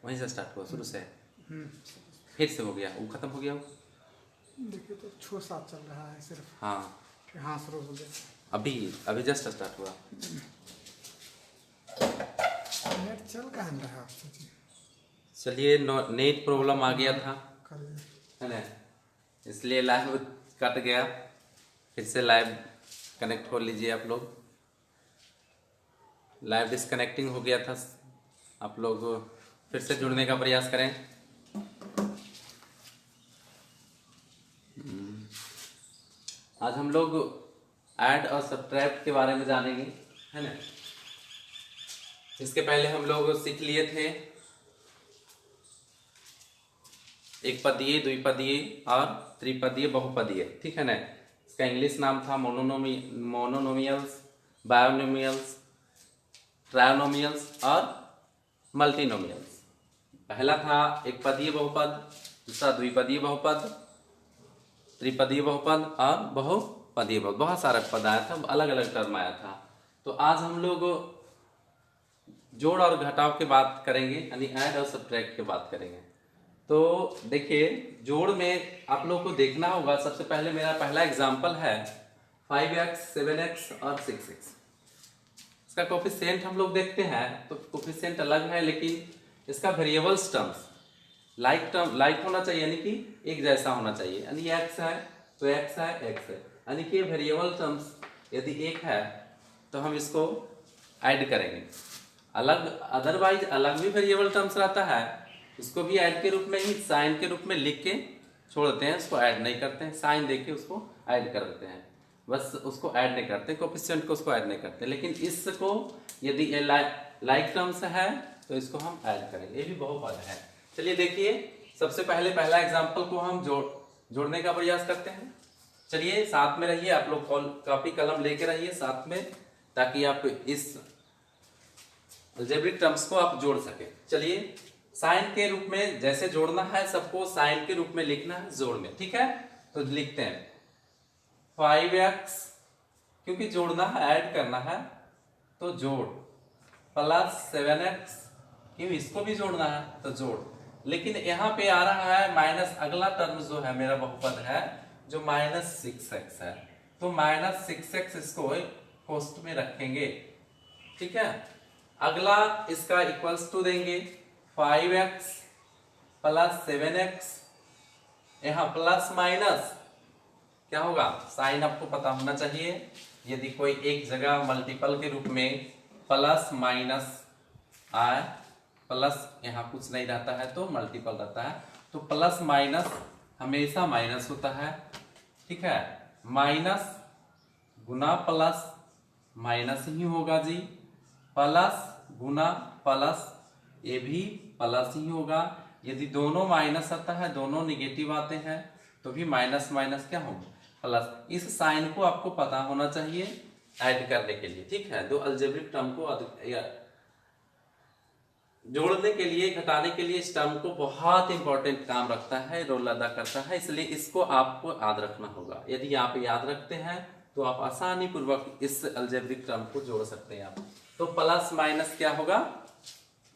वहीं से स्टार्ट हुआ शुरू से, फिर से हो गया, वो खत्म हो गया वो। देखिए तो 6-7 चल रहा है सिर्फ। हाँ फिर हाँ शुरू हो गया। अभी अभी जस्ट स्टार्ट हुआ। नेट चल कहाँ रहा है आपसे जी? चलिए, नेट प्रॉब्लम आ गया था, करिए। है ना, इसलिए लाइव कट गया। फिर से लाइव कनेक्ट हो लीजिए आप लोग। लाइव डिस्कनेक्टिंग हो गया था, आप लोग फिर से जुड़ने का प्रयास करें। आज हम लोग ऐड और सब्ट्रैक्ट के बारे में जानेंगे, है ना। इसके पहले हम लोग सीख लिए थे एक पदीय, द्विपदीय और त्रिपदीय, बहुपदीय, ठीक है ना। इसका इंग्लिश नाम था मोनोनोमियल्स, बायोनोमियल्स, ट्रायोनोमियल्स और मल्टीनोमियल्स। पहला था एक पदीय बहुपद, दूसरा द्विपदीय बहुपद, त्रिपदीय बहुपद और बहुपदीय बहुपद। बहुत सारा पद आया था, अलग अलग टर्म आया था। तो आज हम लोग जोड़ और घटाव की बात करेंगे, यानी ऐड और सब्ट्रैक्ट की बात करेंगे। तो देखिए, जोड़ में आप लोग को देखना होगा, सबसे पहले मेरा पहला एग्जाम्पल है 5x, 7x और 6x। इसका कोफिशिएंट हम लोग देखते हैं तो कोफिशिएंट अलग है, लेकिन इसका वेरिएबल्स टर्म्स लाइक होना चाहिए, यानी कि एक जैसा होना चाहिए। यानी x है तो x है, x है, यानी कि वेरिएबल टर्म्स यदि एक है तो हम इसको ऐड करेंगे। अलग अदरवाइज अलग भी वेरिएबल टर्म्स रहता है, उसको भी ऐड के रूप में ही, साइन के रूप में लिख के छोड़ देते हैं, उसको ऐड नहीं करते हैं। साइन देके उसको ऐड कर देते हैं, बस उसको ऐड नहीं करते, कोफिशिएंट को उसको ऐड नहीं करते। लेकिन इसको यदि लाइक टर्म्स है तो इसको हम ऐड करेंगे, ये भी बहुपद है। चलिए देखिए, सबसे पहले पहला एग्जाम्पल को हम जोड़ने का प्रयास करते हैं। चलिए साथ में रहिए, आप लोग कॉपी कलम लेके रहिए साथ में, ताकि आप इस अलजेब्रिक टर्म्स को आप जोड़ सके। चलिए, साइन के रूप में जैसे जोड़ना है, सबको साइन के रूप में लिखना है जोड़ में, ठीक है। तो लिखते हैं 5x, क्योंकि जोड़ना है, ऐड करना है, तो जोड़, प्लस 7x, क्यों इसको भी जोड़ना है तो जोड़। लेकिन यहाँ पे आ रहा है माइनस, अगला टर्म जो है मेरा बहुपद है जो -6x है, तो -6x इसको कोष्ठ में रखेंगे, ठीक है। अगला इसका इक्वल्स टू देंगे 5x प्लस 7x, यहाँ प्लस माइनस क्या होगा, साइन आपको पता होना चाहिए। यदि कोई एक जगह मल्टीपल के रूप में प्लस माइनस आए, प्लस यहाँ कुछ नहीं रहता है तो मल्टीपल रहता है, तो प्लस माइनस हमेशा माइनस होता है, ठीक है। माइनस गुना प्लस माइनस ही होगा जी, प्लस गुना प्लस ये भी प्लस ही होगा। यदि दोनों माइनस आता है, दोनों निगेटिव आते हैं, तो भी माइनस माइनस क्या होगा, प्लस। इस साइन को आपको पता होना चाहिए ऐड करने के लिए, ठीक है। दो अलजेब्रिक टर्म को जोड़ने के लिए, घटाने के लिए इस टर्म को बहुत इंपॉर्टेंट काम रखता है, रोल अदा करता है, इसलिए इसको आपको याद रखना होगा। यदि आप याद रखते हैं तो आप आसानी पूर्वक इस अलजेब्रिक टर्म को जोड़ सकते हैं आप। तो प्लस माइनस क्या होगा,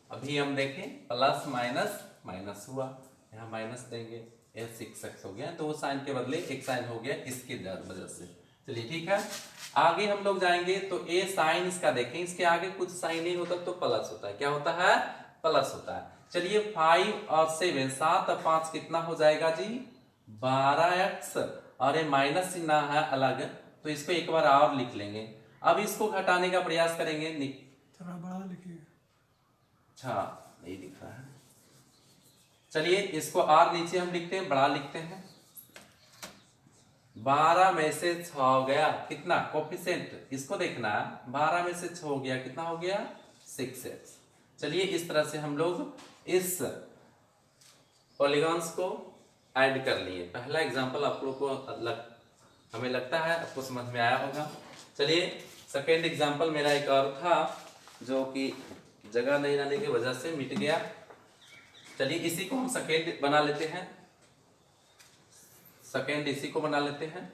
अभी हम देखें, प्लस माइनस माइनस हुआ, यहाँ माइनस देंगे, यह 6x हो गया, तो वो साइन के बदले एक साइन हो गया इसकी वजह से। चलिए ठीक है, आगे हम लोग जाएंगे तो ए साइन इसका देखें, इसके आगे कुछ साइन नहीं होता तो प्लस होता है, क्या होता है, प्लस होता है। चलिए 5 और 7, 7 और 5 कितना हो जाएगा जी, 12x, और ये माइनस चिन्ह है अलग, तो इसको एक बार और लिख लेंगे। अब इसको घटाने का प्रयास करेंगे, थोड़ा बड़ा लिखिए। अच्छा नहीं दिख रहा है, चलिए इसको और नीचे हम लिखते हैं, बड़ा लिखते हैं। 12 में से 6 हो गया, कितना कोफिशिएंट इसको देखना है, 12 में से 6 हो गया, कितना हो गया, 6x। चलिए इस तरह से हम लोग इस पॉलीगॉन्स को ऐड कर लिए। पहला एग्जांपल आप लोग को हमें लगता है आपको समझ में आया होगा। चलिए सेकेंड एग्जांपल मेरा एक और था, जो कि जगह नहीं रहने की वजह से मिट गया। चलिए इसी को हम सेकेंड बना लेते हैं, सेकेंड इसी को बना लेते हैं,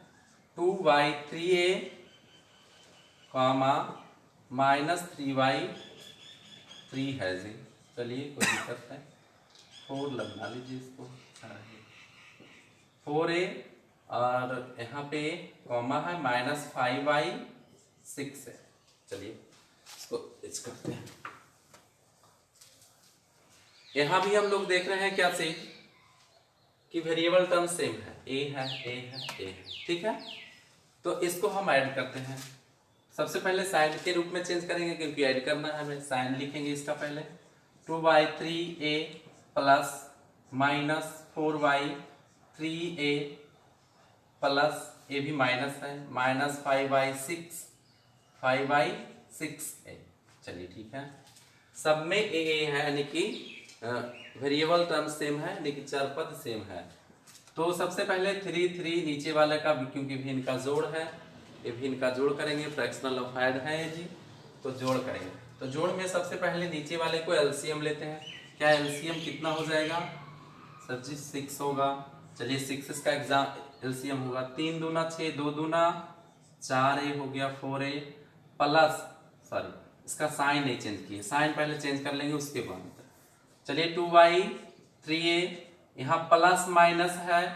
2y3a माइनस 3y3 है जी। चलिए कोई दिक्कत है, 4 लगना लीजिए इसको, 4a और यहाँ पे कॉमा है -5/6 है। चलिए इसको इस करते हैं। यहाँ भी हम लोग देख रहे हैं क्या से कि वेरिएबल टर्म सेम है, a है, a है, a है, ठीक है। तो इसको हम ऐड करते हैं। सबसे पहले साइन के रूप में चेंज करेंगे क्योंकि ऐड करना है हमें। साइन लिखेंगे इसका पहले 2/3a प्लस -4/3a प्लस ए भी माइनस है -5/6 चलिए ठीक है। सब में ए है यानी कि वेरिएबल टर्म सेम है लेकिन चर पद सेम है। तो सबसे पहले 3 नीचे वाले का क्योंकि भी इनका जोड़ है, ये भी इनका जोड़ करेंगे, फ्रैक्शनल ऑफ ऐड है ये जी, तो जोड़ करेंगे। तो जोड़ में सबसे पहले नीचे वाले को एलसीएम लेते हैं। क्या एलसीएम कितना हो जाएगा सर जी? 6 होगा। चलिए 6 इसका एलसीएम होगा 3 दूना 6, 2 दूना 4a हो गया 4a प्लस, सॉरी इसका साइन नहीं चेंज किए, साइन पहले चेंज कर लेंगे उसके बाद। चलिए 2/3a यहाँ प्लस माइनस है,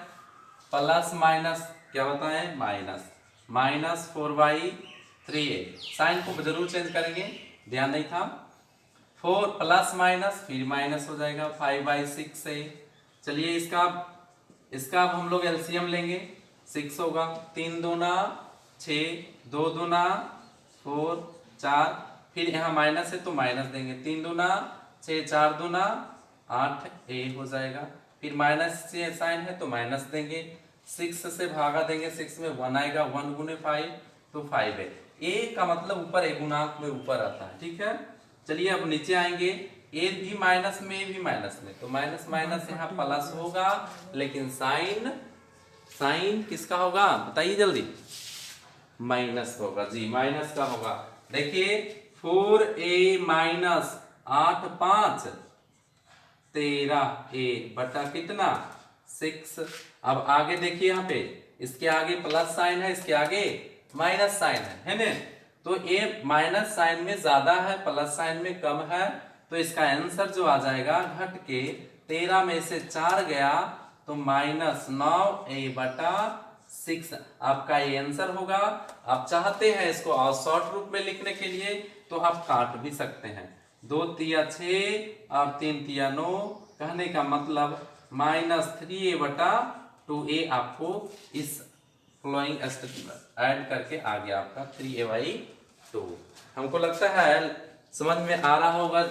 प्लस माइनस क्या होता है -4/3a, साइन को जरूर चेंज करेंगे, ध्यान नहीं था। 4 प्लस माइनस फिर माइनस हो जाएगा 5/6 से। चलिए इसका अब हम लोग एलसीएम लेंगे, 6 होगा 3 दूना 6, 2 दूना 4, 4 फिर यहाँ माइनस है तो माइनस देंगे, 3 दूना 6, 4 दूना 8a हो जाएगा। फिर माइनस से साइन है तो माइनस देंगे, 6 से भागा देंगे, 6 में 1 आएगा, 1 गुने 5 तो 5 है। a का मतलब ऊपर एक गुणांक में ऊपर आता है, ठीक है। चलिए अब नीचे आएंगे, a भी माइनस में, a भी माइनस में, तो माइनस माइनस यहाँ प्लस होगा, लेकिन साइन किसका होगा बताइए जल्दी? माइनस होगा जी, माइनस का होगा। देखिए 4a माइनस 8 5 13a बटा कितना 6। अब आगे देखिए यहाँ पे इसके आगे प्लस साइन है, इसके आगे माइनस साइन है ना। तो a माइनस साइन में ज्यादा है, प्लस साइन में कम है, तो इसका आंसर जो आ जाएगा घट के 13 में से 4 गया तो -9a बटा 6 आपका ये आंसर होगा। आप चाहते हैं इसको और शॉर्ट रूप में लिखने के लिए तो आप काट भी सकते हैं, 2 तिया 6 और 3 तिया 9, कहने का मतलब -3a बटा 2a आपको इस फ्लोइंग ऐड करके आ गया आपका 3a/2। हमको लगता है समझ में आ रहा होगा,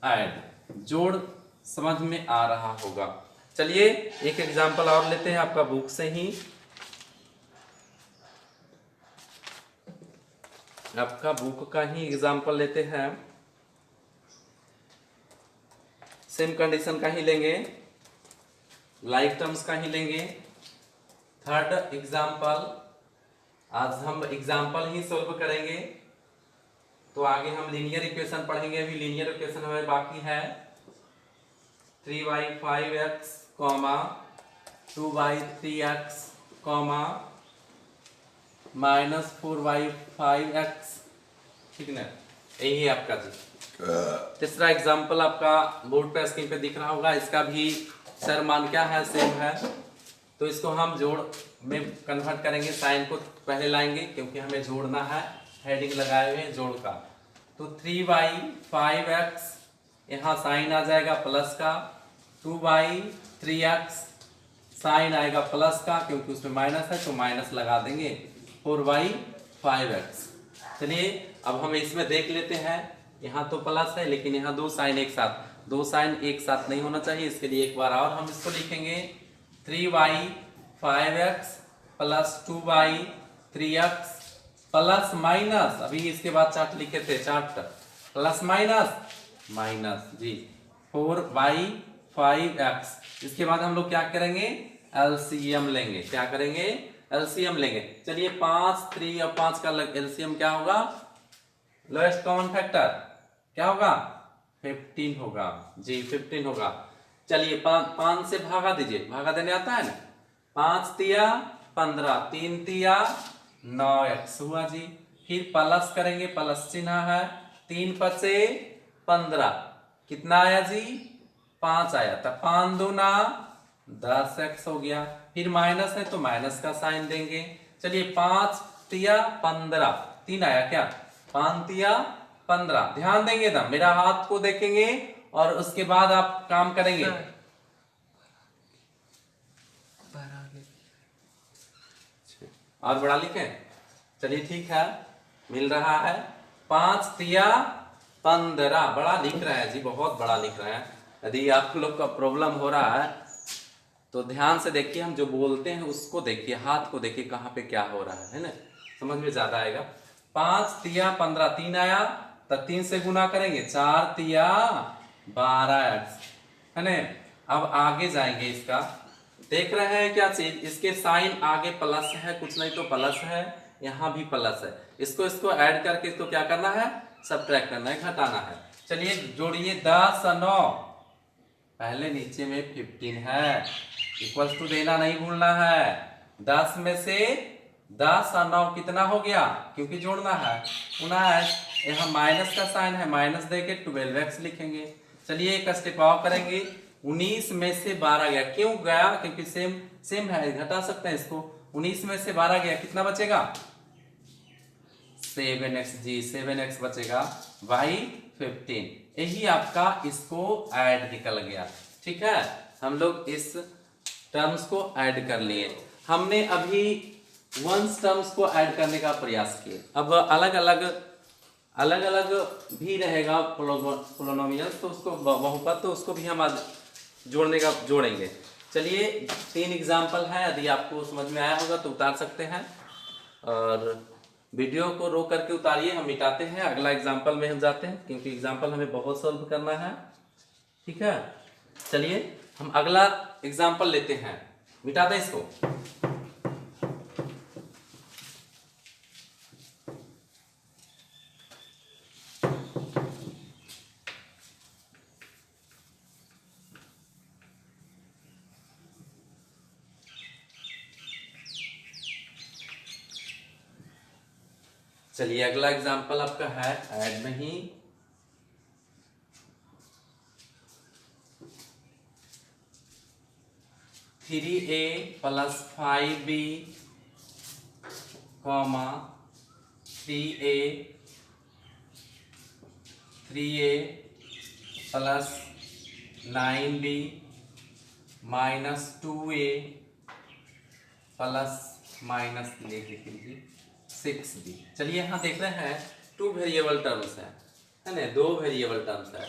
ऐड जोड़ समझ में आ रहा होगा। चलिए एक एग्जांपल और लेते हैं आपका बुक से ही, आपका बुक का ही एग्जांपल लेते हैं, सेम कंडीशन का ही लेंगे, लाइक टर्म्स का ही लेंगे। थर्ड एग्जांपल, आज हम एग्जांपल ही सॉल्व करेंगे, तो आगे हम लीनियर इक्वेशन पढ़ेंगे। अभी लीनियर इक्वेशन हमें बाकी है 3/5x, 2/3x, -4/5x, ठीक है, यही है आपका जी। तीसरा एग्जांपल आपका बोर्ड पे स्क्रीन पे दिख रहा होगा, इसका भी सर मान क्या है सेम है, तो इसको हम जोड़ में कन्वर्ट करेंगे। साइन को पहले लाएंगे क्योंकि हमें जोड़ना है, हेडिंग लगाए हुए जोड़ का। तो 3/5x यहाँ साइन आ जाएगा प्लस का, 2/3x साइन आएगा प्लस का क्योंकि उसमें माइनस है तो माइनस लगा देंगे, 4/5x। चलिए अब हम इसमें देख लेते हैं, यहाँ तो प्लस है लेकिन यहाँ दो साइन एक साथ नहीं होना चाहिए, इसके लिए एक बार और हम इसको लिखेंगे 3/5x plus 2/3x plus minus, अभी इसके बाद चार्ट लिखे थे, चार्ट प्लस माइनस जी 4/5x। इसके बाद हम लोग क्या करेंगे, एलसीएम लेंगे। क्या करेंगे, एलसीएम लेंगे। चलिए 5 3 और 5 का एलसीएम क्या होगा, लोएस्ट कॉमन फैक्टर क्या होगा 15 होगा जी, 15 होगा। चलिए 5 से भागा दीजिए, भागा देने आता है ना, 5 तिया 15, 3 तिया 9x हुआ जी। फिर प्लस करेंगे, प्लस चिन्ह है, 3 5 15 कितना आया जी 5 आया था, 5 दूना 10x हो गया। फिर माइनस है तो माइनस का साइन देंगे। चलिए 5 तिया 15, 3 आया क्या, 5 तिया 15। ध्यान देंगे ना, मेरा हाथ को देखेंगे और उसके बाद आप काम करेंगे। और बड़ा लिखे, चलिए ठीक है, मिल रहा है। 5 तिया 15, बड़ा लिख रहा है जी, बहुत बड़ा लिख रहा है। यदि आप लोग का प्रॉब्लम हो रहा है तो ध्यान से देखिए, हम जो बोलते हैं उसको देखिए, हाथ को देखिए कहाँ पे क्या हो रहा है ना, समझ में ज्यादा आएगा। 5 तिया 15, 3 आया तो 3 से गुना करेंगे, 4 तिया 12x है ना। अब आगे जाएंगे, इसका देख रहे हैं क्या चीज, इसके साइन आगे प्लस है, कुछ नहीं तो प्लस है, यहाँ भी प्लस है। इसको ऐड करके इसको क्या करना है, सबट्रैक्ट करना है, घटाना है। चलिए जोड़िए, 10 और 9, पहले नीचे में 15 है, इक्वल्स टू देना नहीं भूलना है। 10 में से 10 और 9 कितना हो गया, क्योंकि जोड़ना है 19। यहाँ माइनस का साइन है, माइनस देके 12x लिखेंगे। चलिए एक स्टेप और करेंगे, 19 में से 12 गया, क्यों गया, क्योंकि सेम है, घटा सकते हैं इसको। 19 में से 12 गया, कितना बचेगा, 7x जी, 7x बचेगा बाई 15। यही आपका इसको ऐड निकल गया। ठीक है, हम लोग इस टर्म्स को ऐड कर लिए। हमने अभी वंस टर्म्स को ऐड करने का प्रयास किए। अब अलग अलग भी रहेगा पोलिनोमियल, तो उसको बहुपद, तो उसको भी हम आज जोड़ेंगे। चलिए 3 एग्जाम्पल है, यदि आपको समझ में आया होगा तो उतार सकते हैं, और वीडियो को रोक करके उतारिए, हम मिटाते हैं, अगला एग्जाम्पल में हम जाते हैं, क्योंकि एग्जाम्पल हमें बहुत सॉल्व करना है। ठीक है, चलिए हम अगला एग्जाम्पल लेते हैं, मिटा दें इसको। चलिए अगला एग्जाम्पल आपका है ऐड नहीं, 3a plus 5b comma 3a plus 9b minus 2a plus minus लिख लीजिए 6b। चलिए यहाँ देख रहे हैं 2 वेरिएबल टर्म्स है ना, 2 वेरिएबल टर्म्स है।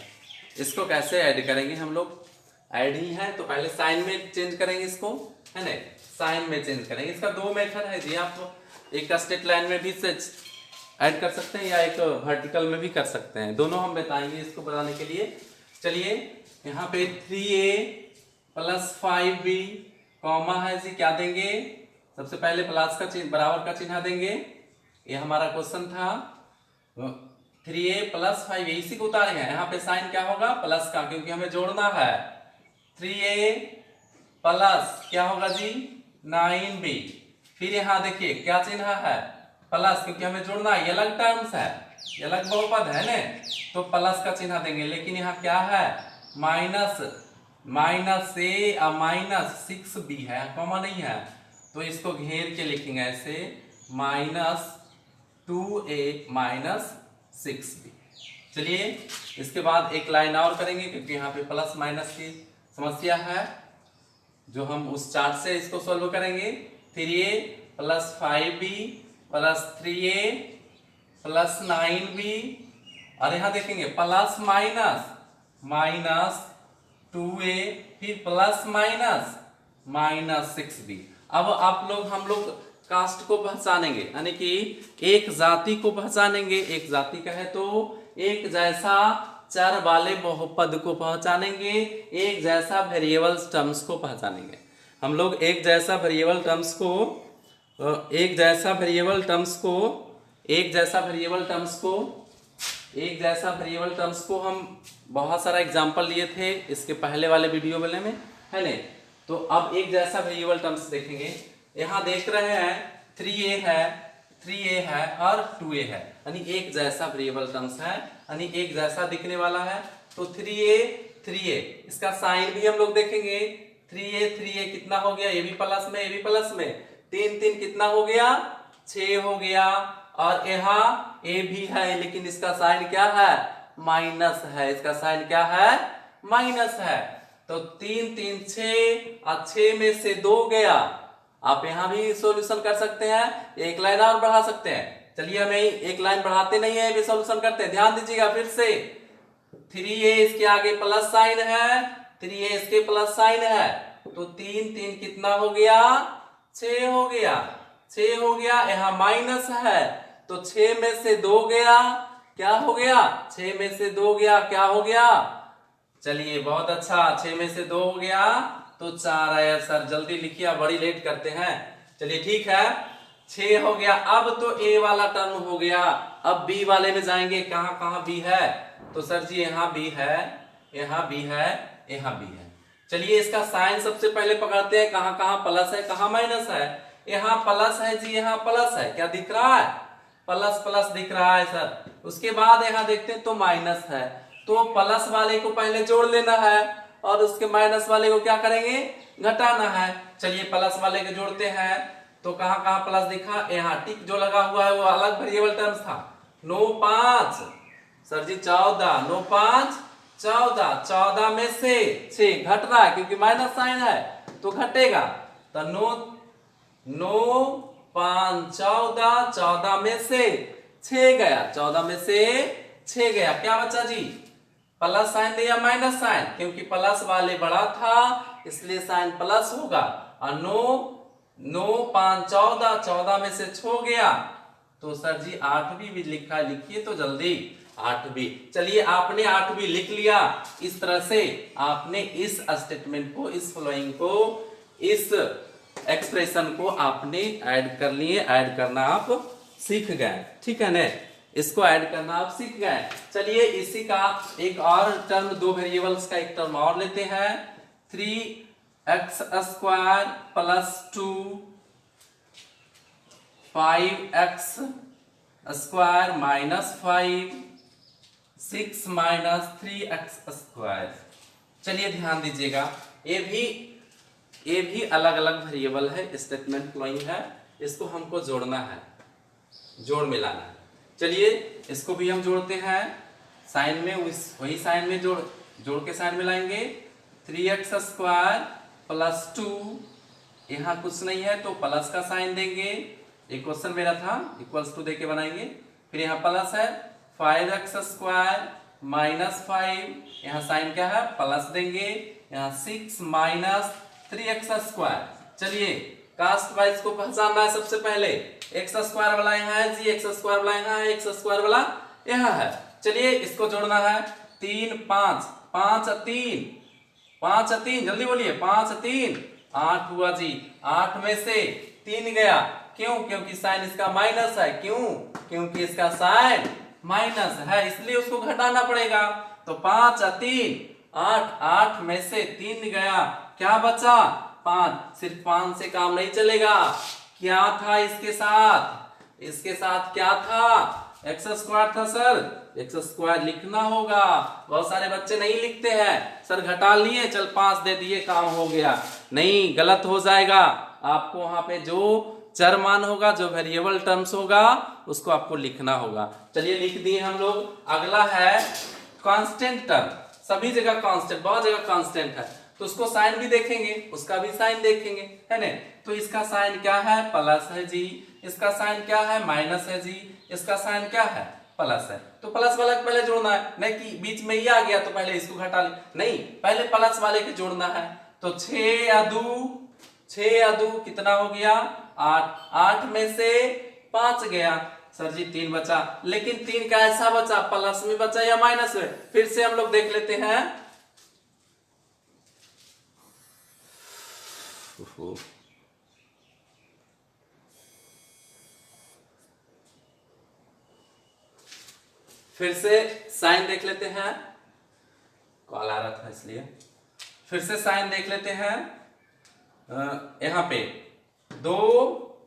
इसको कैसे ऐड करेंगे हम लोग, ऐड ही है तो पहले साइन में चेंज करेंगे इसको, है ना, साइन में चेंज करेंगे। इसका 2 मेथड है जी, आप एक स्ट्रेट लाइन में भी ऐड कर सकते हैं या एक वर्टिकल में भी कर सकते हैं, दोनों हम बताएंगे इसको बनाने के लिए। चलिए यहाँ पे 3a प्लस 5b कॉमा है जी, क्या देंगे, सबसे पहले प्लस का चिन्ह, बराबर का चिन्ह देंगे, ये हमारा क्वेश्चन था। 3a प्लस 5, इसी को उतारे हैं, यहाँ पे साइन क्या होगा, प्लस का, क्योंकि हमें जोड़ना है। 3a प्लस क्या होगा जी, 9b, फिर यहाँ देखिए क्या चिन्ह है, प्लस, क्योंकि हमें जोड़ना है, ये अलग टर्म्स है, ये अलग बहुपद है ना, तो प्लस का चिन्ह देंगे। लेकिन यहाँ क्या है, माइनस a और माइनस 6b है, कॉमा नहीं है, तो इसको घेर के लिखेंगे ऐसे, माइनस 2a माइनस 6b। चलिए इसके बाद एक लाइन और करेंगे, क्योंकि यहाँ पे प्लस माइनस की समस्या है, जो हम उस चार्ट से इसको सॉल्व करेंगे। 3a plus 5b plus 3a plus 9b, और यहाँ देखेंगे प्लस माइनस 2a, फिर प्लस माइनस 6b। अब हम लोग कास्ट को पहचानेंगे, यानी कि एक जाति को पहचानेंगे। एक जाति का है तो एक जैसा चर वाले बहुपद को पहचानेंगे, एक जैसा वेरिएबल टर्म्स को पहचानेंगे। हम लोग एक जैसा वेरिएबल टर्म्स को हम बहुत सारा एग्जांपल लिए थे इसके पहले वाले वीडियो वाले में, है ना। तो अब एक जैसा वेरिएबल टर्म्स देखेंगे। यहाँ देख रहे हैं 3a है और 2a है, यानी एक जैसा वेरिएबल टर्म्स है, यानी एक जैसा दिखने वाला है। तो 3a 3a, इसका साइन भी हम लोग देखेंगे। 3a कितना हो गया, ये भी प्लस में, ये भी प्लस में, 3 कितना हो गया, 6 हो गया। और यहाँ a भी है लेकिन इसका साइन क्या है, माइनस है, इसका साइन क्या है, माइनस है। तो 3 6 और 6 में से 2 गया। आप यहां भी सॉल्यूशन कर सकते हैं, एक लाइन और बढ़ा सकते हैं। चलिए हमें एक लाइन बढ़ाते नहीं है, भी सॉल्यूशन करते हैं। ध्यान दीजिएगा फिर से, 3a इसके आगे प्लस साइन है, 3a इसके प्लस साइन है, तो 3 कितना हो गया, 6 हो गया, 6 हो गया। यहाँ माइनस है तो 6 में से 2 गया, क्या हो गया, 6 में से 2 गया, क्या हो गया, चलिए बहुत अच्छा, 6 में से 2 हो गया तो 4 आया। सर जल्दी लिखिए, बड़ी लेट करते हैं। चलिए ठीक है, 6 हो गया। अब तो ए वाला टर्म हो गया, अब बी वाले में जाएंगे। कहां कहां बी है, तो सर जी यहाँ बी है, यहाँ बी है, यहाँ बी है। चलिए इसका साइन सबसे पहले पकड़ते हैं, कहां कहां प्लस है, कहां माइनस है। यहाँ प्लस है जी, यहाँ प्लस है, क्या दिख रहा है, प्लस प्लस दिख रहा है सर। उसके बाद यहाँ देखते हैं तो माइनस है, तो प्लस वाले को पहले जोड़ लेना है और उसके माइनस वाले को क्या करेंगे, घटाना है। चलिए प्लस वाले को जोड़ते हैं, तो कहां कहां प्लस दिखा, यहाँ टिक जो लगा हुआ है वो अलग वेरिएबल टर्म्स था। 9 5 सर जी 14, 9 5 14, 14 में से 6 घट रहा है क्योंकि माइनस साइन है तो घटेगा। तो 9 5 14, 14 में से 6 गया, 14 में से 6 गया, क्या बचा जी, प्लस साइन दिया माइनस साइन, क्योंकि प्लस वाले बड़ा था इसलिए साइन प्लस होगा। और 9 5 14, 14 में से 6 गया, तो सर जी 8 भी लिखा, लिखिए तो जल्दी, 8 चलिए आपने 8 लिख लिया। इस तरह से आपने इस स्टेटमेंट को, इस फ्लोइंग को, इस एक्सप्रेशन को आपने ऐड कर लिए, ऐड करना आप सीख गए, ठीक है ना, इसको ऐड करना आप सीख गए। चलिए इसी का एक और टर्म, 2 वेरिएबल्स का एक टर्म और लेते हैं। 3x² plus 2 5x² minus 5 6 minus 3x²। चलिए ध्यान दीजिएगा, ये भी अलग अलग वेरिएबल है, स्टेटमेंट फ्लोइंग है, इसको हमको जोड़ना है, जोड़ मिलाना है। चलिए इसको भी हम जोड़ते हैं, साइन में वही साइन में जोड़ के साइन मिलाएंगे। 3x² प्लस 2, यहाँ कुछ नहीं है तो प्लस का साइन देंगे, एक क्वेश्चन मेरा था इक्वल्स टू देके बनाएंगे। फिर यहाँ प्लस है 5x² माइनस 5, यहाँ साइन क्या है, प्लस देंगे। यहाँ 6 माइनस 3x²। चलिए कास्ट वाइज को पहचानना है सबसे पहले, x² वाला यहाँ है जी, x² वाला यहाँ है, x² वाला यहाँ है। चलिए इसको जोड़ना है, 3 5 5 3 5 3, जल्दी बोलिए, 5 3 8 हुआ जी, 8 में से 3 गया, क्यों, क्योंकि साइन इसका माइनस है, क्यों, क्योंकि इसका साइन माइनस है इसलिए उसको घटाना पड़ेगा। तो 5 3 8, 8 में से 3 गया, क्या बचा, 5। सिर्फ 5 से काम नहीं चलेगा, क्या था इसके साथ, इसके साथ क्या था, x² था सर, x² लिखना होगा। बहुत सारे बच्चे नहीं लिखते हैं, सर घटा लिए चल 5 दे दिए काम हो गया, नहीं, गलत हो जाएगा। आपको वहां पे जो चर मान होगा, जो वेरिएबल टर्म्स होगा, उसको आपको लिखना होगा। चलिए लिख दिए हम लोग। अगला है कांस्टेंट टर्म, सभी जगह कांस्टेंट, बहुत जगह कांस्टेंट है, तो उसको साइन भी देखेंगे, उसका भी साइन देखेंगे, है ना। तो इसका साइन क्या है, प्लस है जी, इसका साइन क्या है, माइनस है जी, इसका साइन क्या है, प्लस है। तो प्लस वाला को पहले जोड़ना है, नहीं कि बीच में ये आ गया तो पहले इसको घटा ले, नहीं, पहले प्लस वाले को जोड़ना है। तो 6 या 2 कितना हो गया, 8, 8 में से 5 गया, सर जी 3 बचा, लेकिन 3 का ऐसा बचा, प्लस में बचा या माइनस में, फिर से हम लोग देख लेते हैं। फिर से साइन देख लेते हैं, कॉल आ रहा था इसलिए फिर से साइन देख लेते हैं। यहाँ पे 2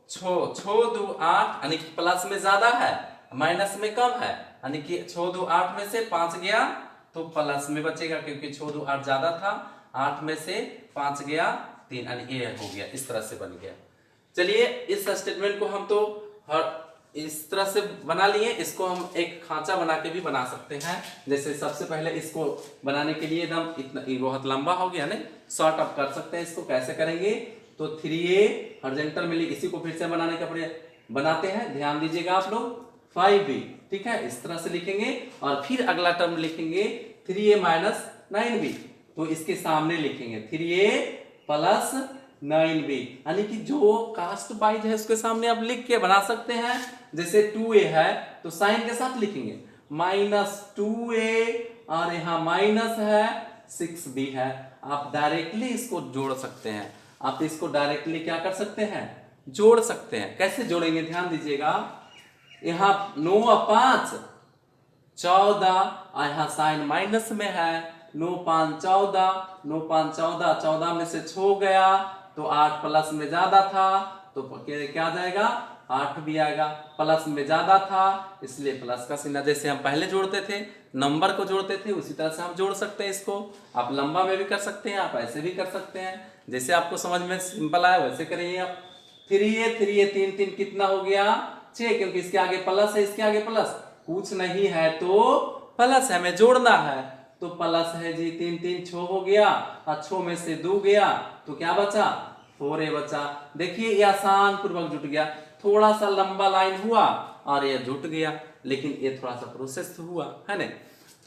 6 2 8, यानी कि प्लस में ज्यादा है, माइनस में कम है, यानी कि 6 2 8 में से 5 गया, तो प्लस में बचेगा, क्योंकि 6 2 8 ज्यादा था, 8 में से 5 गया 3, यानी ये हो गया, इस तरह से बन गया। चलिए इस स्टेटमेंट को हम तो हर इस तरह से बना लिए, इसको हम एक खांचा बना के भी बना सकते हैं। जैसे सबसे पहले इसको बनाने के लिए एकदम इतना बहुत लंबा हो गया ना, शॉर्ट अप कर सकते हैं। इसको कैसे करेंगे, तो 3a हॉरिजॉन्टल में इसी को फिर से बनाने का बनाते हैं, ध्यान दीजिएगा आप लोग। 5b, ठीक है, इस तरह से लिखेंगे और फिर अगला टर्म लिखेंगे 3a माइनस 9b, तो इसके सामने लिखेंगे 3a प्लस 9b, यानी कि जो कास्ट वाइज है उसके सामने आप लिख के बना सकते हैं। जैसे 2a है तो साइन के साथ लिखेंगे माइनस 2a, और यहाँ माइनस है 6b है। आप डायरेक्टली इसको जोड़ सकते हैं, आप इसको डायरेक्टली क्या कर सकते हैं, जोड़ सकते हैं। कैसे जोड़ेंगे, ध्यान दीजिएगा। यहाँ 9 और 5 14, और यहाँ साइन माइनस में है, 9 5 14, 9 5 14, 14 में से 6 गया तो 8 प्लस में ज्यादा था तो क्या आ जाएगा, 8 भी आएगा। प्लस में ज्यादा था इसलिए प्लस का चिन्ह, जैसे हम पहले जोड़ते थे नंबर को जोड़ते थे उसी तरह से हम जोड़ सकते हैं इसको। आप लंबा में भी कर सकते हैं, आप ऐसे भी कर सकते हैं, जैसे आपको समझ में सिंपल आया वैसे करिए आप। 3a 3 3 कितना हो गया, 6, क्योंकि इसके आगे प्लस है, इसके आगे प्लस कुछ नहीं है तो प्लस है, हमें जोड़ना है तो प्लस है जी। 3 3 6 हो गया, और 6 में से 2 गया तो क्या बचा, 4a बचा। देखिए ये आसान पूर्वक जुट गया, थोड़ा सा लंबा लाइन हुआ और ये जुट गया, लेकिन ये थोड़ा सा प्रोसेस हुआ है ना।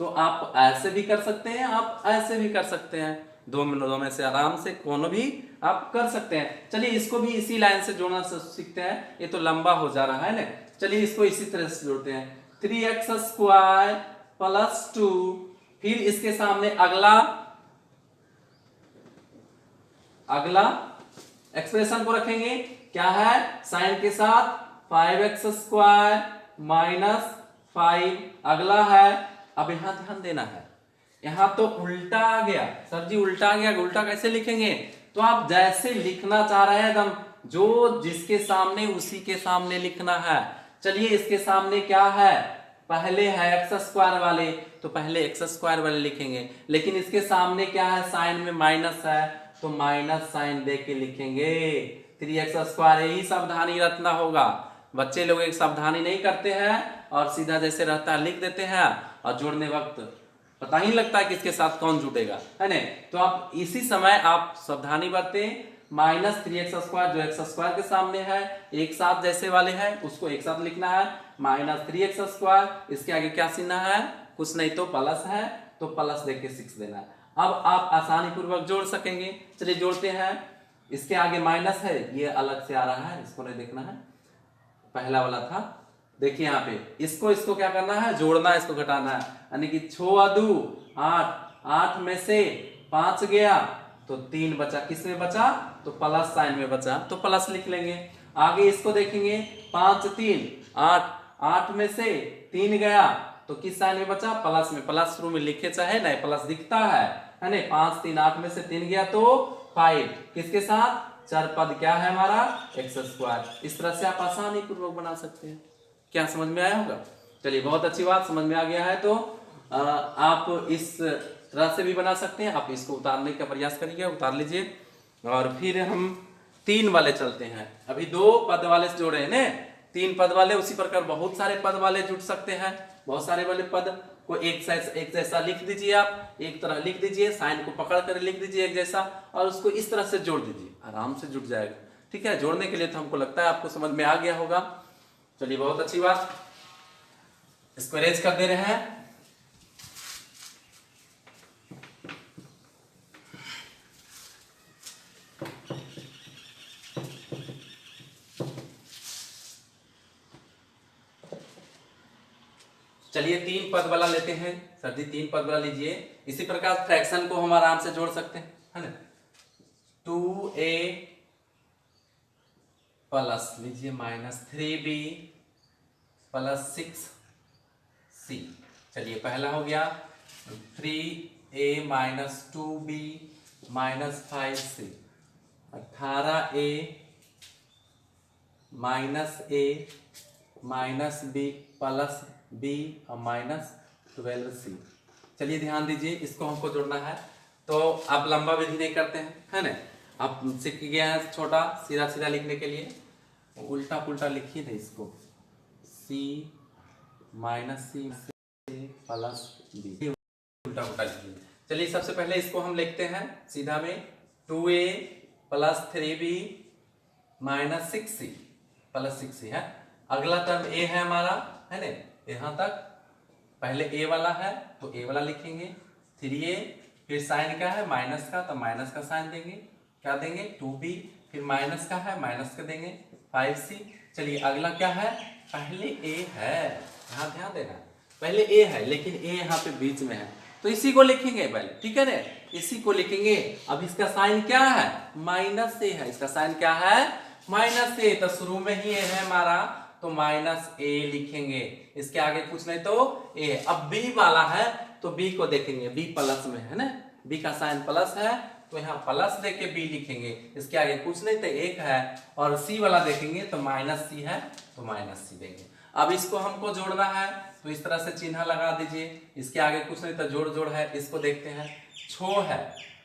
तो आप ऐसे भी कर सकते हैं, आप ऐसे भी कर सकते हैं, दो में से आराम से कोनो भी आप कर सकते हैं। चलिए इसको भी इसी लाइन से जोड़ना सीखते हैं, ये तो लंबा हो जा रहा है ना। चलिए इसको इसी तरह से जोड़ते हैं, 3x स्क्वायर प्लस 2, फिर इसके सामने अगला एक्सप्रेशन को रखेंगे, क्या है, साइन के साथ 5x स्क्वायर माइनस 5, अगला है। अब यहां ध्यान देना है, यहां तो उल्टा आ गया, सर जी उल्टा आ गया, उल्टा कैसे लिखेंगे, तो आप जैसे लिखना चाह रहे हैं एकदम जो जिसके सामने उसी के सामने लिखना है। चलिए इसके सामने क्या है, पहले है एक्स स्क्वायर वाले, तो पहले एक्स स्क्वायर वाले लिखेंगे, लेकिन इसके सामने क्या है, साइन में माइनस है तो माइनस साइन दे के लिखेंगे 3x स्क्वायर। यही सावधानी रखना होगा, बच्चे लोग एक सावधानी नहीं करते हैं और सीधा जैसे रहता है लिख देते हैं, और जोड़ने वक्त पता ही लगता है कि इसके साथ कौन जुटेगा, है ना। तो आप इसी समय आप सावधानी बरतें, माइनस 3x स्क्वायर जो एक्स स्क्वायर के सामने है, एक साथ जैसे वाले हैं उसको एक साथ लिखना है, माइनस 3x स्क्वायर, इसके आगे क्या चिन्ह है, कुछ नहीं तो प्लस है, तो प्लस देके 6 देना है। अब आप आसानी पूर्वक जोड़ सकेंगे। चलिए जोड़ते हैं, इसके आगे माइनस है, ये अलग से आ रहा है, इसको नहीं देखना है, पहला वाला था। देखिए यहाँ पे इसको क्या करना है, जोड़ना है, इसको घटाना है, यानी कि 6 2 8, 8 में से 5 गया तो 3 बचा, किस में बचा, तो प्लस साइन में बचा, तो प्लस लिख लेंगे। आगे इसको देखेंगे, 5 3 8, 8 में से 3 गया तो किस साइन में बचा, प्लस में, प्लस शुरू में लिखे चाहे नहीं, प्लस दिखता है ना। 5 3 8 में से 3 गया तो 5, किसके साथ, चर पद क्या है हमारा, एक्स स्क्वायर। इस तरह से आप आसानी पूर्वक बना सकते हैं। क्या समझ में आया होगा, चलिए बहुत अच्छी बात, समझ में आ गया है तो आप इस तरह से भी बना सकते हैं। आप इसको उतारने का प्रयास करिए, उतार लीजिए, और फिर हम 3 वाले चलते हैं। अभी 2 पद वाले से जोड़े हैं ना, 3 पद वाले, उसी प्रकार बहुत सारे पद वाले जुट सकते हैं। बहुत सारे वाले पद को एक जैसा लिख दीजिए, आप एक तरह लिख दीजिए, साइन को पकड़ कर लिख दीजिए एक जैसा, और उसको इस तरह से जोड़ दीजिए, आराम से जुट जाएगा। ठीक है, जोड़ने के लिए तो हमको लगता है आपको समझ में आ गया होगा। चलिए बहुत अच्छी बात, इसको अरेंज कर दे रहे हैं। चलिए 3 पद वाला लेते हैं, सर जी 3 पद वाला लीजिए। इसी प्रकार फ्रैक्शन को हम आराम से जोड़ सकते हैं, है ना। 2a प्लस लीजिए माइनस 3b प्लस 6c। चलिए पहला हो गया 3a minus 2b minus 5c, 18a minus a minus b plus b और माइनस 12c। चलिए ध्यान दीजिए, इसको हमको जोड़ना है। तो आप लंबा विधि नहीं करते हैं, है ना, आप सीख गया है छोटा सीधा सीधा लिखने के लिए, उल्टा पुल्टा लिखिए ना इसको, सी माइनस सी प्लस बी, उल्टा पुल्टा लिखिए। चलिए सबसे पहले इसको हम लिखते हैं सीधा में, 2a plus 3b minus 6c plus 6c है। अगला टर्म a है हमारा, है ना, यहां तक पहले a वाला है तो a वाला लिखेंगे, 3a, फिर साइन क्या है माइनस का, तो माइनस का साइन देंगे, क्या देंगे 2b, फिर माइनस का है माइनस का देंगे 5c। चलिए अगला क्या है, पहले a है, यहाँ ध्यान देना, पहले a है लेकिन a यहाँ पे बीच में है तो इसी को लिखेंगे पहले, ठीक है ना, इसी को लिखेंगे। अब इसका साइन क्या है, माइनस a है, इसका साइन क्या है माइनस a, तो शुरू में ही a है हमारा तो माइनस a लिखेंगे, इसके आगे कुछ नहीं तो a। अब b वाला है तो b को देखेंगे, b प्लस में है ना, b का साइन प्लस है तो यहाँ प्लस देके b लिखेंगे, इसके आगे कुछ नहीं तो एक है, और c वाला देखेंगे तो माइनस c है तो माइनस c देंगे। अब इसको हमको जोड़ना है तो इस तरह से चिन्ह लगा दीजिए, इसके आगे कुछ नहीं तो जोड़ जोड़ है, इसको देखते हैं, छो है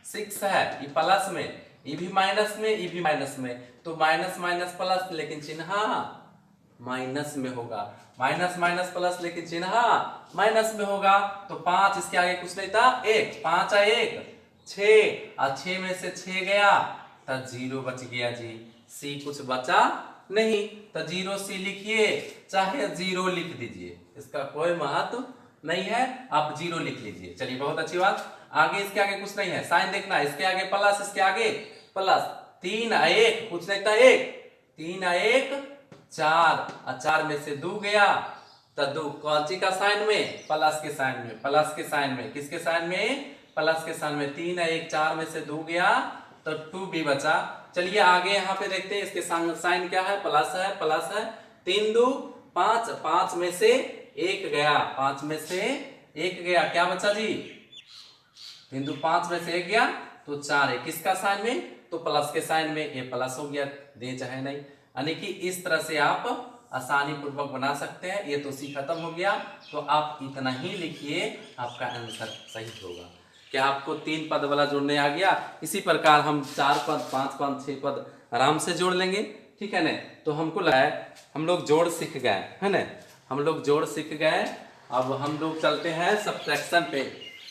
6 है, ये प्लस में, ये भी माइनस में, ये भी माइनस में, तो माइनस माइनस प्लस, लेकिन चिन्ह माइनस में होगा, माइनस माइनस प्लस लेकिन चिन्ह माइनस में होगा। तो 5, इसके आगे कुछ नहीं था, 1, 5 है 1, 6, और 6 में से 6 गया तो 0 बच गया जी, सी कुछ बचा नहीं, तो 0c लिखिए, चाहे 0 लिख दीजिए, इसका कोई महत्व नहीं है, आप 0 लिख लीजिए। चलिए बहुत अच्छी बात। आगे इसके आगे कुछ नहीं है, साइन देखना, इसके आगे प्लस, इसके आगे प्लस, 3 1, कुछ नहीं था 1, 3 1 4, और 4 में से 2 गया तो 2 कौन सी का साइन में, प्लस के साइन में, प्लस के साइन में, किसके साइन में, प्लस के साइन में, 3 1 4 में से 2 गया तो 2b बचा। चलिए आगे यहाँ पे देखते हैं, इसके साइन क्या है, प्लस है, प्लस है, 3 2 5, 5 में से 1 गया, 5 में से 1 गया, क्या बचा जी, 3 2 5 में से 1 गया तो 4 है, किसका साइन में, तो प्लस के साइन में, ये प्लस हो गया, दे चाहे नहीं, यानी कि इस तरह से आप आसानी पूर्वक बना सकते हैं। ये तो सी खत्म हो गया, तो आप इतना ही लिखिए, आपका आंसर सही होगा। क्या आपको 3 पद वाला जोड़ने आ गया? इसी प्रकार हम 4 पद 5 पद 6 पद आराम से जोड़ लेंगे, ठीक है ना। तो हमको लगा है हम लोग जोड़ सीख गए, है ना, हम लोग जोड़ सीख गए। अब हम लोग चलते हैं सब्ट्रैक्शन पे,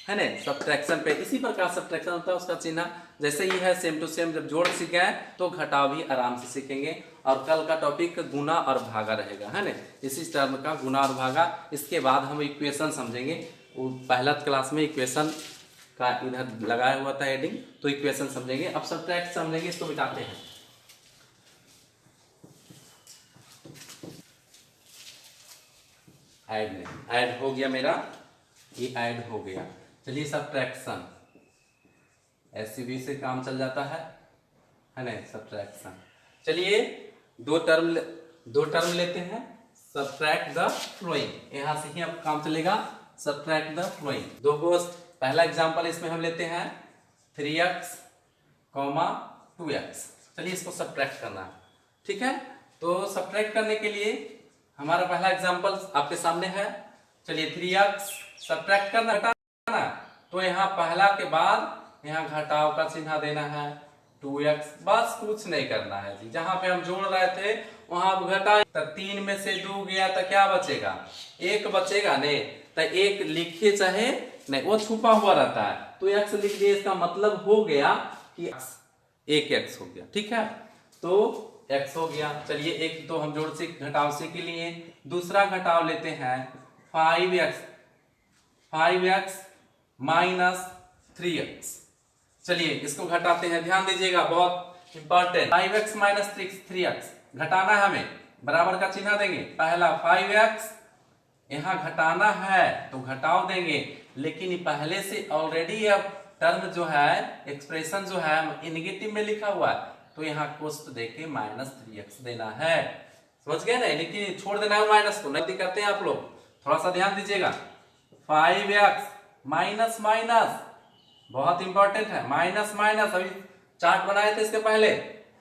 है ना, सब्ट्रैक्शन पे। इसी प्रकार सब्ट्रैक्शन होता है, उसका चिन्ह जैसे ही है, सेम टू सेम। जब जोड़ सीख गए तो घटाव भी आराम से सीखेंगे। और कल का टॉपिक गुना और भागा रहेगा, है ना, इसी टर्म का गुना और भागा। इसके बाद हम इक्वेशन समझेंगे। वो पहला क्लास में इक्वेशन का इधर लगाया हुआ था हेडिंग, तो इक्वेशन समझेंगे। अब सब्ट्रैक्ट समझेंगे, इसको मिटाते हैं। ऐड हो गया मेरा, ये ऐड हो गया। चलिए सब्ट्रैक्शन, एससीबी से काम चल जाता है ना, सब्ट्रैक्शन। चलिए दो टर्म लेते हैं। सब्ट्रैक्ट द फ्लोइंग, यहां से ही अब काम चलेगा। सब्ट्रैक्ट द फ्लोइंग, दो को पहला एग्जांपल इसमें हम लेते हैं 3x, 2x। चलिए इसको सब्ट्रैक्ट करना है, ठीक है। तो सब्ट्रैक्ट करने के लिए हमारा पहला एग्जांपल आपके सामने है। चलिए 3x सब्ट्रैक्ट करना, घटाना, तो यहाँ पहला के बाद यहाँ घटाव का चिन्ह देना है 2x, बस कुछ नहीं करना है जी। जहां पे हम जोड़ रहे थे वहां घटाए, तो 3 में से 2 गया तो क्या बचेगा, 1 बचेगा नहीं, तो 1 लिखिए चाहे नहीं, वो छुपा हुआ रहता है, तो x लिख दिए। इसका मतलब हो गया कि 1x हो गया, ठीक है, तो x हो गया। चलिए एक तो हम जोड़ से घटाव से के लिए, दूसरा घटाव लेते हैं 5x माइनस 3x। चलिए इसको घटाते हैं, ध्यान दीजिएगा, बहुत इंपॉर्टेंट। 5x माइनस 3x घटाना है हमें, बराबर का चिन्ह देंगे। पहला 5x यहां घटाना है तो घटाव देंगे, लेकिन पहले से ऑलरेडी अब टर्म जो है, एक्सप्रेशन जो है नेगेटिव में लिखा हुआ है, तो यहाँ कोष्ट देके माइनस 3x देना है। समझ गए ना, लेकिन छोड़ देना है माइनस को, नहीं करते हैं आप लोग, थोड़ा सा ध्यान दीजिएगा। 5x माइनस माइनस बहुत इंपॉर्टेंट है, माइनस माइनस, अभी चार्ट बनाए थे इसके पहले,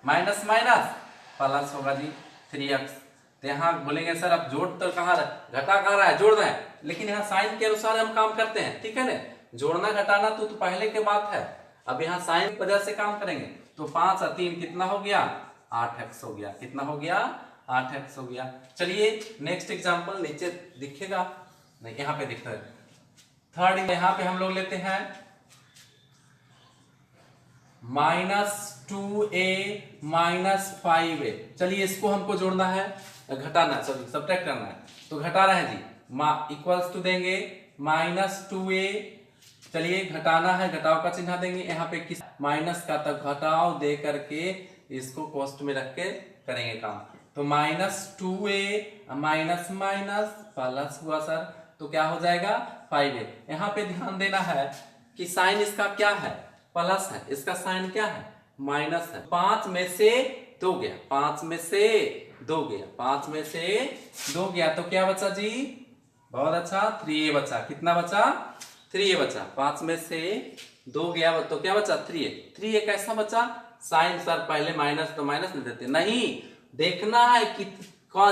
माइनस माइनस प्लस होगा जी 3x। तो यहाँ बोलेंगे सर अब जोड़ तो कहाँ रहा, घटा कहाँ रहा है, जोड़ रहा है, लेकिन यहाँ साइन के अनुसार हम काम करते हैं, ठीक है ना। जोड़ना घटाना तो पहले के बात है, अब यहाँ साइन की वजह से काम करेंगे। तो 5 और 3 कितना हो गया, 8x हो गया। कितना हो गया, 8x हो गया। चलिए नेक्स्ट एग्जांपल नीचे दिखेगा, नहीं यहाँ पे दिखता है। थर्ड यहाँ पे हम लोग लेते हैं -2a -5a। चलिए इसको हमको जोड़ना है, घटाना, सॉरी सब्ट्रैक्ट करना है, तो घटा रहे हैं जी, इक्वल्स टू देंगे -2a। चलिए घटाना है, घटाव का चिन्ह देंगे यहाँ पे, किस माइनस का, तब घटाव दे करके इसको कोष्ट में रख के करेंगे काम। तो -2a माइनस माइनस प्लस हुआ सर, तो क्या हो जाएगा 5a। यहाँ पे ध्यान देना है कि साइन इसका क्या है, प्लस है, इसका साइन क्या है, माइनस है। 5 में से 2 गया, 5 में से 2 गया, 5 में से 2 गया, तो क्या बचा जी, बहुत अच्छा 3a बचा। कितना बचा, 3a बचा। 5 में से 2 गया तो क्या बचा, 3a। 3a कैसा बचा, साइन सर पहले माइनस तो माइनस नहीं देते, नहीं, देखना है कि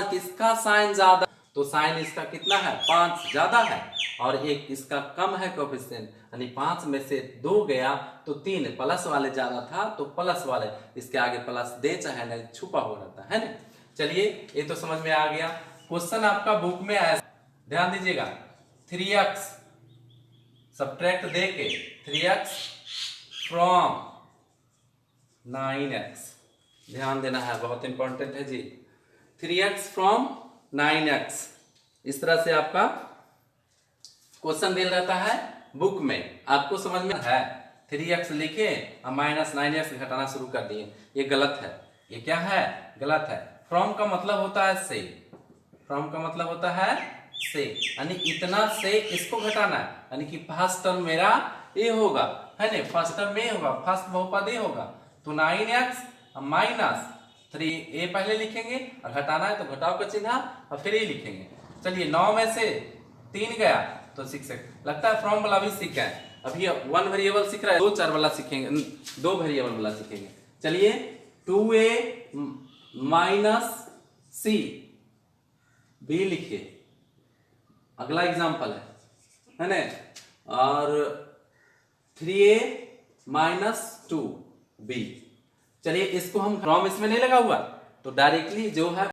किसका साइन ज्यादा, तो साइन इसका कितना है, 5 ज्यादा है और 1 इसका कम है कोएफिशिएंट, यानी 5 में से 2 गया तो 3 प्लस वाले ज्यादा था, तो प्लस वाले इसके आगे प्लस दे चाहे नहीं, छुपा हो रहता है ना। चलिए ये तो समझ में आ गया। क्वेश्चन आपका बुक में आया, ध्यान दीजिएगा, 3x सब्ट्रैक्ट दे के 3x फ्रॉम 9x, ध्यान देना है, बहुत इंपॉर्टेंट है जी। 3x फ्रॉम 9x, इस तरह से आपका क्वेश्चन दिया रहता है बुक में, आपको समझ में है। 3x लिखे और -9x घटाना शुरू कर दिए, ये गलत है। ये क्या है, गलत है। फ्रॉम का मतलब होता है से, फ्रॉम का मतलब होता है से, यानी इतना से इसको घटाना है, यानी कि फर्स्ट टर्म मेरा ये होगा, है ना, फर्स्ट टर्म में होगा, फर्स्ट बहुपद ये होगा। तो 9x माइनस 3a पहले लिखेंगे और घटाना है तो घटाव का चिन्ह और फिर ये लिखेंगे। चलिए 9 में से 3 गया तो 6, लगता है फ्रॉम वाला भी सीखा है। अभी 1 वेरिएबल सीख रहा है, 2 4 वाला सीखेंगे, 2 वेरिएबल वाला सीखेंगे। चलिए 2a माइनस c b लिखिए, अगला एग्जांपल है ना, और 3a माइनस 2b। चलिए इसको हम फ्रॉम इसमें नहीं लगा हुआ, तो डायरेक्टली जो है